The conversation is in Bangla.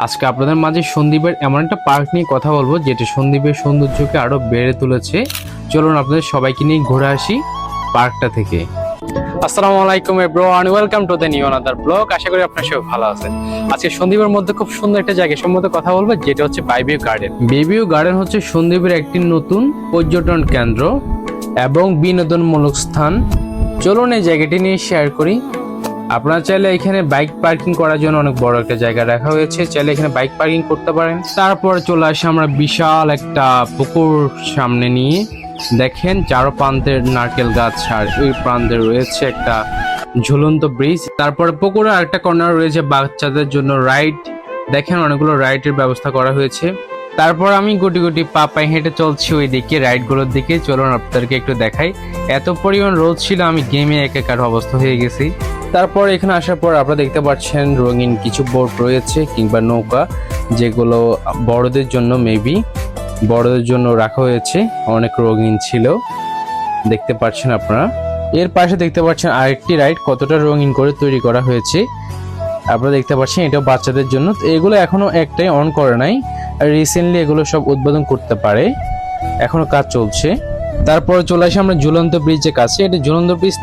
আজকে আপনাদের মাঝে সন্দ্বীপের এমন একটা পার্ক নিয়ে কথা বলবো যেটা সন্দ্বীপের সৌন্দর্যকে আরো বেড়ে তুলেছে। চলুন আপনাদের সবাইকে নিয়ে ঘুরে আসি পার্কটা থেকে। আসসালামু আলাইকুম everyone, welcome to the new another blog. আশা করি আপনারা সবাই ভালো আছেন। আজকে সন্দ্বীপের মধ্যে খুব সুন্দর একটা জায়গা সম্বন্ধে কথা বলবো, যেটা হচ্ছে বেবিভিউ গার্ডেন। বেবিভিউ গার্ডেন হচ্ছে সন্দ্বীপের একটি নতুন পর্যটন কেন্দ্র এবং বিনোদনমূলক স্থান। চলুন এই জায়গাটি নিয়ে শেয়ার করি। আপনারা চাইলে এখানে বাইক পার্কিং করার জন্য অনেক বড় একটা জায়গা রাখা হয়েছে, চাইলে এখানে বাইক পার্কিং করতে পারেন। তারপরে চলে আসে আমরা বিশাল একটা পুকুর সামনে নিয়ে। দেখেন চারো প্রান্তের নারকেল গাছ আর ওই প্রান্তে রয়েছে একটা ঝুলন্ত ব্রিজ। তারপরে পুকুরে আরেকটা কর্নার রয়েছে বাচ্চাদের জন্য রাইড। দেখেন অনেকগুলো রাইডের ব্যবস্থা করা হয়েছে। তারপর আমি গুটি গুটি পা পায়ে হেঁটে চলছি ওই দিকে রাইডগুলোর দিকে। চলুন আপনাদেরকে একটু দেখাই। এত পরিমাণ রোদ ছিল, আমি গেমে একাকার অবস্থা হয়ে গেছি। তারপর এখানে আসার পর আপনারা দেখতে পাচ্ছেন রঙিন কিছু বোট রয়েছে কিংবা নৌকা, যেগুলো বড়দের জন্য মেবি বড়দের জন্য রাখা হয়েছে। অনেক রঙিন ছিল, দেখতে পাচ্ছেন আপনারা। এর পাশে দেখতে পাচ্ছেন আরেকটি রাইড, কতটা রঙিন করে তৈরি করা হয়েছে আপনারা দেখতে পাচ্ছেন। এটাও বাচ্চাদের জন্য। তো এগুলো এখনো একটাই অন করে নাই, আর রিসেন্টলি এগুলো সব উদ্বোধন করতে পারে, এখনো কাজ চলছে। তারপর চলে আসি আমরা ঝুলন্ত ব্রিজের কাছে। এটা ঝুলন্ত ব্রিজ